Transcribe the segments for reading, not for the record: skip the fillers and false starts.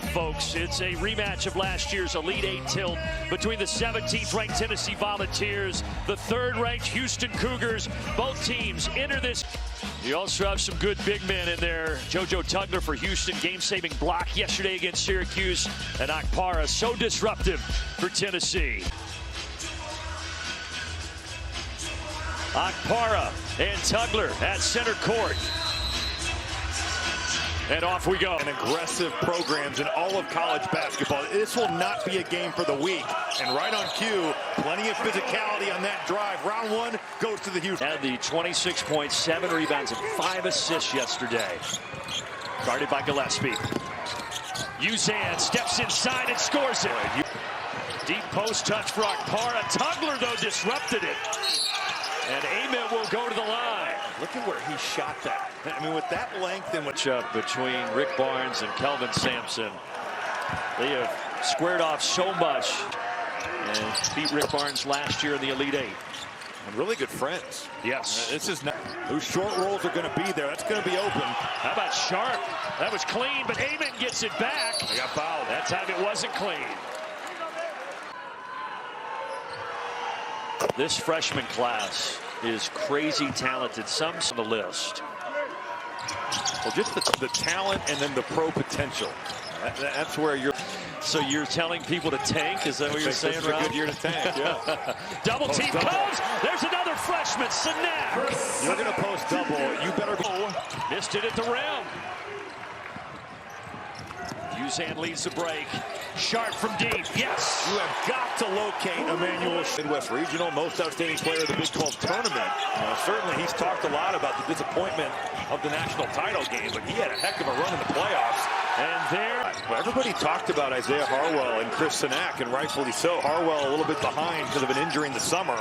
folks. It's a rematch of last year's Elite Eight tilt between the 17th ranked Tennessee Volunteers, the 3rd ranked Houston Cougars. Both teams enter this. You also have some good big men in there. JoJo Tugler for Houston, game-saving block yesterday against Syracuse, and Akpara so disruptive for Tennessee. Akpara and Tugler at center court. And off we go. And aggressive programs in all of college basketball. This will not be a game for the weak. And right on cue, plenty of physicality on that drive. Round 1 goes to the Houston. Had the 26.7 rebounds and 5 assists yesterday. Guarded by Gillespie. Uzan steps inside and scores it. Deep post touch for Akpara. Tugler, though, disrupted it. And Amen will go to the line. Look at where he shot that. I mean, with that length and with up between Rick Barnes and Kelvin Sampson. They have squared off so much and beat Rick Barnes last year in the Elite Eight. And really good friends. Yes. This is not. Those short rolls are going to be there. That's going to be open. How about Sharp? That was clean, but Amen gets it back. They got fouled. That time it wasn't clean. This freshman class is crazy talented. Some on the list. Well, just the talent and then the pro potential. That's where you're. So you're telling people to tank? Is that what you're saying, Rob? It's a good year to tank, yeah. Double team comes. There's another freshman, Sanak. You're going to post double. You better go. Missed it at the rim. Uzan leads the break. Sharp from deep. Yes. You have got to locate Emmanuel. Midwest Regional, most outstanding player of the Big 12 tournament. Certainly, he's talked a lot about the disappointment of the national title game, but he had a heck of a run in the playoffs. And there, well, everybody talked about Isaiah Harwell and Chris Sanak, and rightfully so. Harwell a little bit behind because of an injury in the summer.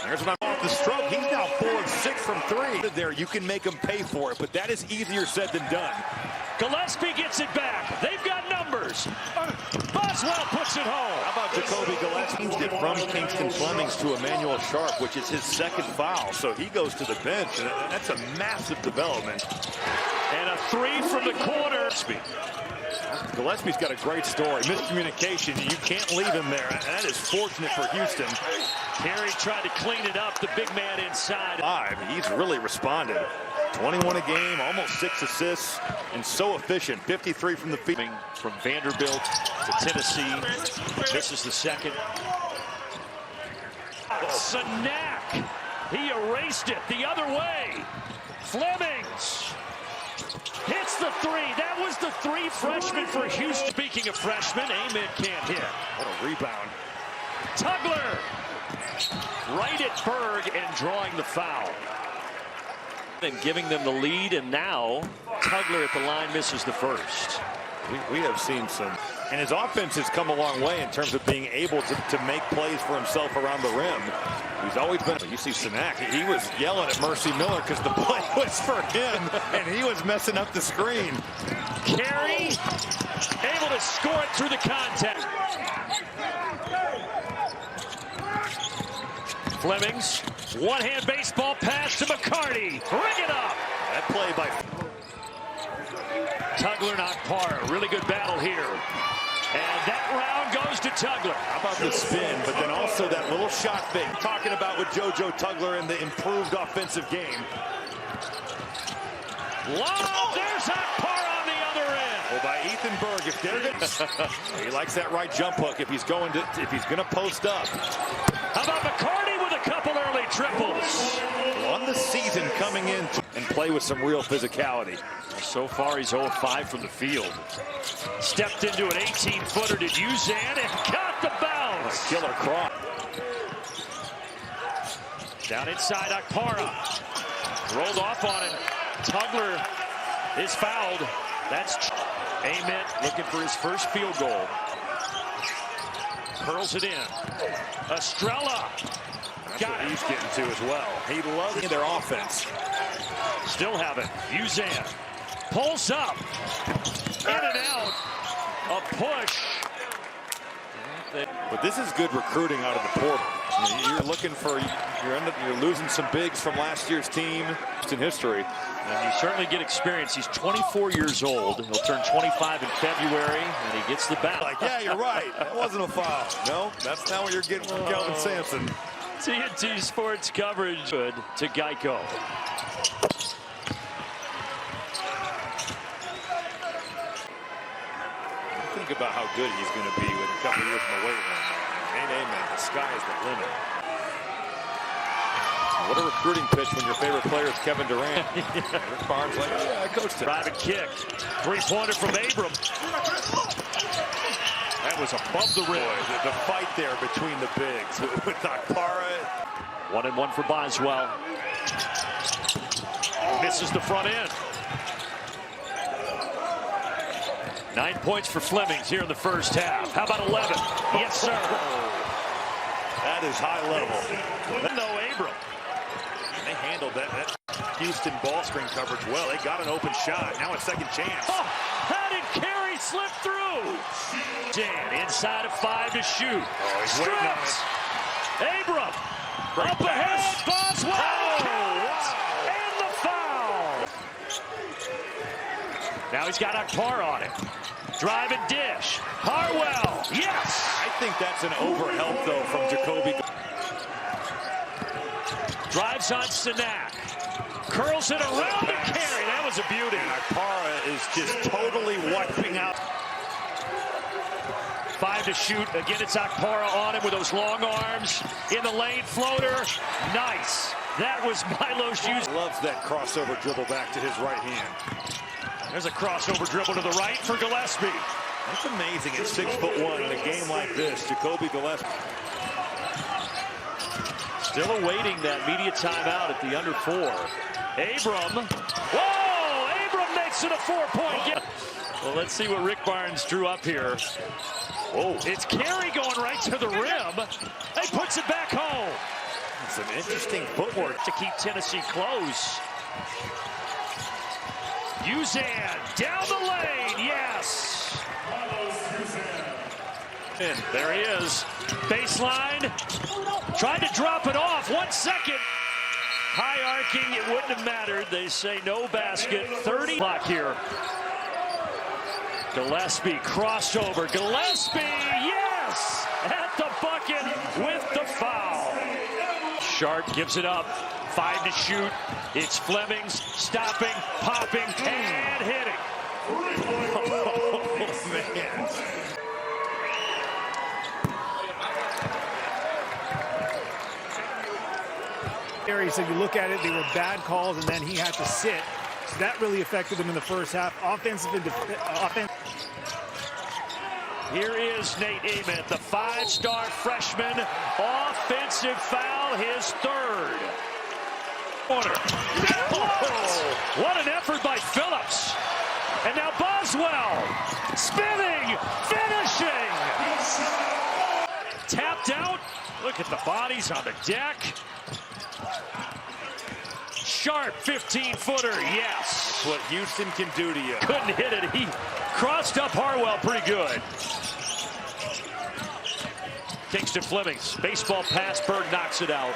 There's one off the stroke. He's now 4 of 6 from 3. There, you can make him pay for it, but that is easier said than done. Gillespie gets it back. They've got numbers. Boswell puts it home. How about Jacoby Gillespie? From Kingston Flemings to Emmanuel Sharp, which is his 2nd foul. So he goes to the bench, and that's a massive development. And a 3 from the corner. Gillespie's got a great story. Miscommunication, you can't leave him there. And that is fortunate for Houston. Perry tried to clean it up, the big man inside. He's really responded. 21 a game, almost 6 assists, and so efficient. 53 from the field. From Vanderbilt to Tennessee. This is the 2nd. Sanak. He erased it the other way. Flemings hits the 3. That was the 3 freshman for Houston. Speaking of freshmen, Amen can't hit. What a rebound. Tugler right at Berg and drawing the foul. And giving them the lead, and now Tugler at the line misses the 1st. We have seen some, and his offense has come a long way in terms of being able to make plays for himself around the rim. He's always been, you see Sanak, he was yelling at Mercy Miller because the play was for him, and he was messing up the screen. Carey able to score it through the contact. Flemings, one-hand baseball pass to McCarty. Bring it up. That play by Tugler and Akpara. Really good battle here. And that round goes to Tugler. How about the spin, but then also that little shot fake. Talking about with JoJo Tugler and the improved offensive game. Wow, there's Akpara on the other end. Well, by Ethan Berg, if they're good. He likes that right jump hook if he's going to post up. How about McCarty with a couple early triples? On the season coming in and play with some real physicality. So far, he's 0-5 from the field. Stepped into an 18-footer to Uzan and got the bounce. Killer cross. Down inside, Akpara. Rolled off on him. Tugler is fouled. That's Amen looking for his first field goal. Curls it in. Estrella. That's what he's getting to as well. He loves their offense. Still have it. Uzan pulls up. In and out. A push. But this is good recruiting out of the portal. You're looking for, you're losing some bigs from last year's team. It's in history. And you certainly get experience. He's 24 years old. He'll turn 25 in February, and he gets the bounce. Like, yeah, you're right. That wasn't a foul. No, that's not what you're getting from Kelvin Sampson. TNT Sports coverage good to Geico. Think about how good he's going to be with a couple years in the weight room. Amen. The sky is the limit. What a recruiting pitch when your favorite player is Kevin Durant. Rick Barnes like, yeah, I coached him. Driving kick. Three-pointer from Abram. That was above the rim. Boy, the fight there between the bigs with Akpara. 1-1 for Boswell. Misses the front end. 9 points for Flemings here in the first half. How about 11? Yes, sir. That is high level. No, Abram. They handled that Houston ball screen coverage well. They got an open shot. Now a second chance. Oh, how did Carey slip through? Dan inside of 5 to shoot. Oh, he's waiting on it. Abram. Great Up pass. ahead. Boswell. Oh, wow. And the foul. Now he's got Akpar on it. Drive and dish. Harwell. Yes. I think that's an overhelp, though, from Jacoby. Drives on Sanak. Curls it around to Carey. That was a beauty. Akpara is just totally wiping out. 5 to shoot. Again, it's Akpara on him with those long arms. In the lane, floater. Nice. That was Milo's use. Loves that crossover dribble back to his right hand. There's a crossover dribble to the right for Gillespie. That's amazing at 6'1" in a game like this. Jacoby Gillespie. Still awaiting that media timeout at the under 4. Abram. Whoa! Abram makes it a 4-point game. Well, let's see what Rick Barnes drew up here. Whoa. It's Carey going right to the rim. He puts it back home. Some interesting footwork To keep Tennessee close. Uzan down the lane. Yes. And there he is. Baseline. Tried to drop it off. 1 second. High arcing. It wouldn't have mattered. They say no basket. 30 clock here. Gillespie crossover. Gillespie. Yes. At the bucket with the foul. Sharp gives it up. 5 to shoot. It's Flemings stopping, popping, and hitting. Oh, man. So you look at it, they were bad calls, and then he had to sit. So that really affected him in the first half. Offensive and offense. Here is Nate Ament, the 5-star freshman. Offensive foul, his 3rd. What an effort by Phillips. And now Boswell. Spinning, finishing. Tapped out. Look at the bodies on the deck. Sharp 15-footer, yes. That's what Houston can do to you. Couldn't hit it. He crossed up Harwell pretty good. Kingston Flemings. Baseball pass. Berg knocks it out.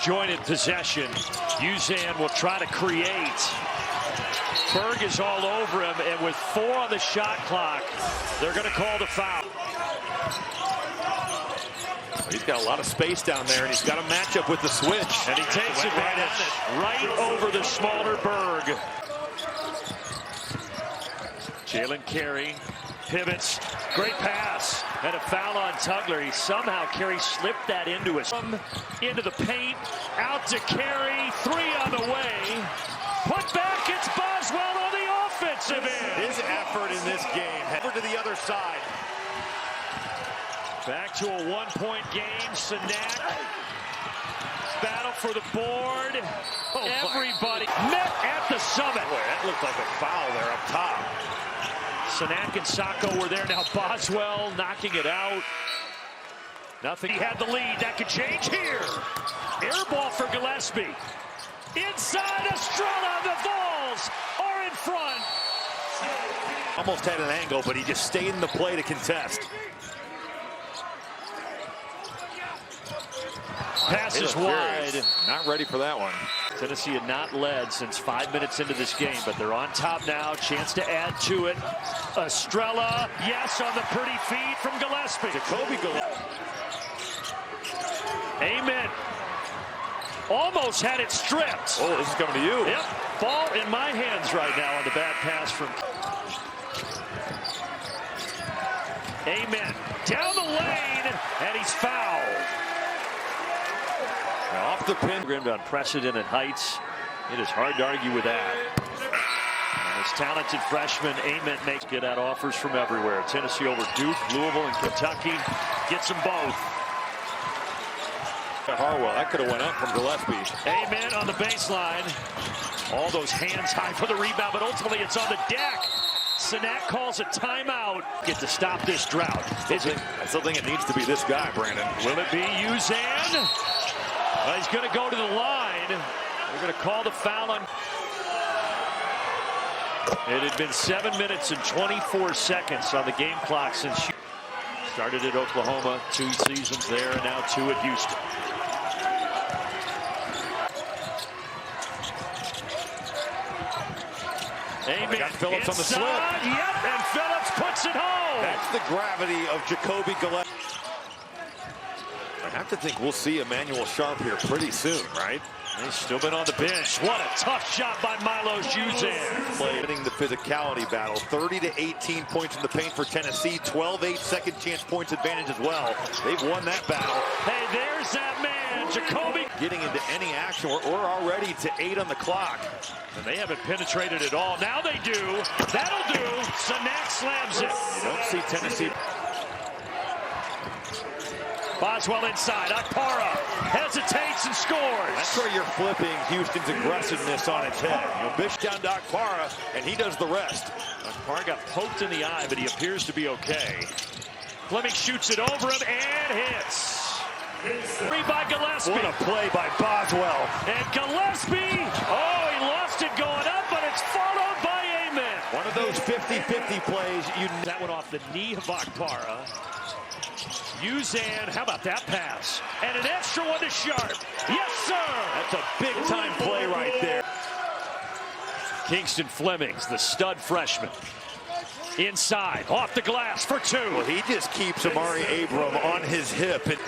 Jointed possession. Uzan will try to create. Berg is all over him, and with 4 on the shot clock, they're going to call the foul. He's got a lot of space down there, and he's got a matchup with the switch. And he takes advantage right over the smaller Berg. Jalen Carey pivots. Great pass. And a foul on Tugler. He somehow, Carey slipped that into into the paint. Out to Carey. 3 on the way. Put back. It's Boswell on the offensive end. His effort in this game. Over to the other side. Back to a 1-point game. Sanak. Battle for the board. Everybody met at the summit. Boy, that looked like a foul there up top. Sanak and Sacco were there. Now Boswell knocking it out. Nothing. He had the lead. That could change here. Air ball for Gillespie. Inside Estrella. The Vols are in front. Almost had an angle, but he just stayed in the play to contest. Pass is wide. Not ready for that one. Tennessee had not led since 5 minutes into this game, but they're on top now. Chance to add to it. Estrella, yes, on the pretty feed from Gillespie. Jacoby Gillespie. Amen. Almost had it stripped. Oh, this is coming to you. Yep, ball in my hands right now on the bad pass from Amen. Down the lane, and he's fouled. Now off the pin. Programmed on unprecedented heights. It is hard to argue with that. And this talented freshman, Amen, makes get out offers from everywhere. Tennessee over Duke, Louisville, and Kentucky. Gets them both. Harwell, that could have went up from Gillespie. Amen on the baseline. All those hands high for the rebound, but ultimately it's on the deck. Sanak calls a timeout. Get to stop this drought. I still think it needs to be this guy, Brandon. Will it be Uzan? He's going to go to the line. They're going to call the foul on. It had been 7 minutes and 24 seconds on the game clock since she started at Oklahoma, 2 seasons there, and now 2 at Houston. Amen. Got Phillips inside, on the slip. Yep, and Phillips puts it home. That's the gravity of Jacoby Gillespie. I have to think we'll see Emmanuel Sharp here pretty soon, right? He's still been on the bench. What a tough shot by Milos Uzan. Winning the physicality battle. 30-18 points in the paint for Tennessee. 12-8 second chance points advantage as well. They've won that battle. Hey, there's that man, Jacoby. Getting into any action. We're already to 8 on the clock. And they haven't penetrated at all. Now they do. That'll do. Sanak slams it. You don't see Tennessee. Boswell inside. Akpara hesitates and scores. That's where you're flipping Houston's aggressiveness on its head. You know, Bish down to Akpara, and he does the rest. Akpara got poked in the eye, but he appears to be okay. Fleming shoots it over him and hits. 3 by Gillespie. What a play by Boswell. And Gillespie, oh, he lost it going up, but it's followed by Amen. One of those 50-50 plays. That one off the knee of Akpara. Uzan, how about that pass? And an extra one to Sharp. Yes, sir. That's a big-time play right there. Kingston Flemings, the stud freshman. Inside, off the glass for 2. Well, he just keeps Amari Abram on his hip. And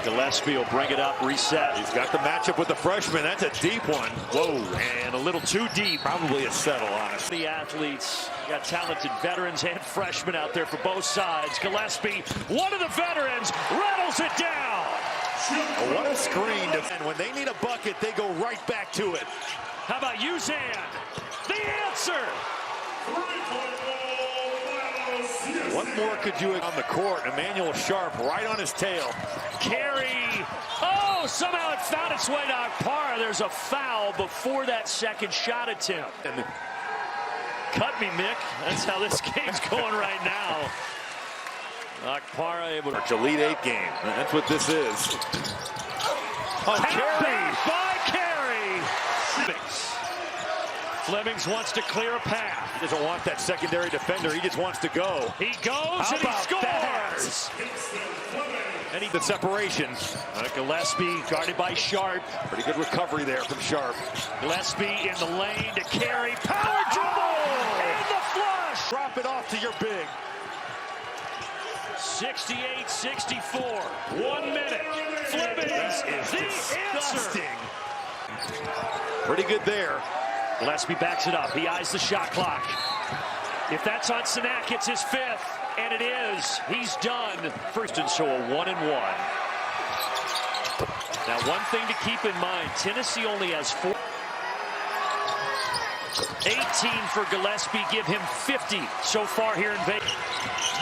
Gillespie will bring it up, reset. He's got the matchup with the freshman. That's a deep one. Whoa, and a little too deep. Probably a settle, honestly. The athletes, you got talented veterans and freshmen out there for both sides. Gillespie, one of the veterans, rattles it down. Oh, what a screen. And when they need a bucket, they go right back to it. How about Uzan? The answer. What more could you on the court? Emmanuel Sharp right on his tail. Carey. Oh, somehow it found its way to Akpara. There's a foul before that second shot attempt. And cut me, Mick. That's how this game's going right now. Akpara able to. it's Elite 8 game. That's what this is. Oh, Carey by Carey. Flemings wants to clear a path. He doesn't want that secondary defender. He just wants to go. He goes and he scores. And the separation. Gillespie guarded by Sharp. Pretty good recovery there from Sharp. Gillespie in the lane to Carey. Power dribble and the flush. Drop it off to your big. 68-64. 1 minute. Flemings is the answer. Pretty good there. Gillespie backs it up. He eyes the shot clock. If that's on Sanak, it's his 5th. And it is. He's done. First and so a 1-1. Now, one thing to keep in mind, Tennessee only has 4. 18 for Gillespie. Give him 50 so far here in Vegas.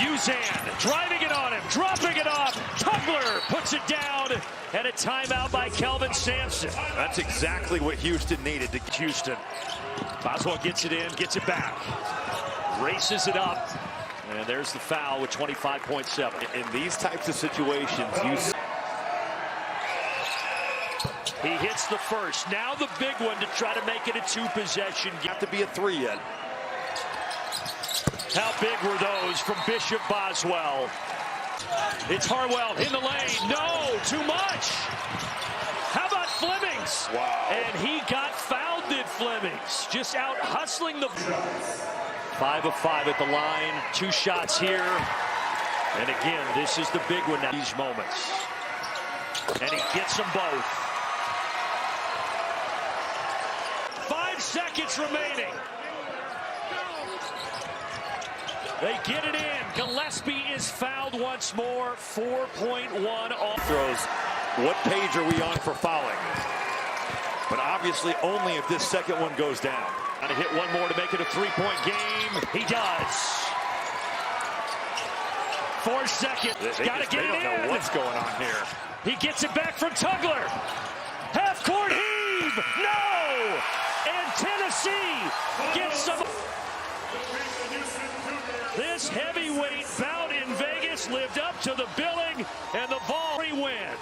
Uzan driving it on him, dropping it off. Tugler puts it down. And a timeout by Kelvin Sampson. That's exactly what Houston needed to Houston. Boswell gets it in, gets it back. Races it up. And there's the foul with 25.7. In these types of situations, He hits the first. Now the big one to try to make it a 2-possession. Got to be a 3 yet. How big were those from Bishop Boswell? It's Harwell in the lane. No, too much. How about Fleming? Flemings. Wow. And he got fouled at Flemings. Just out hustling the... 5 of 5 at the line. 2 shots here. And again, this is the big one now. These moments. And he gets them both. 5 seconds remaining. They get it in. Gillespie is fouled once more. 4.1 off. Throws. What page are we on for fouling? But obviously only if this second one goes down. Trying to hit one more to make it a 3-point game. He does. 4 seconds. Got to get it in. They don't know what's going on here. He gets it back from Tugler. Half-court heave. No! And Tennessee gets some. This heavyweight bout in Vegas lived up to the billing, and the ball win.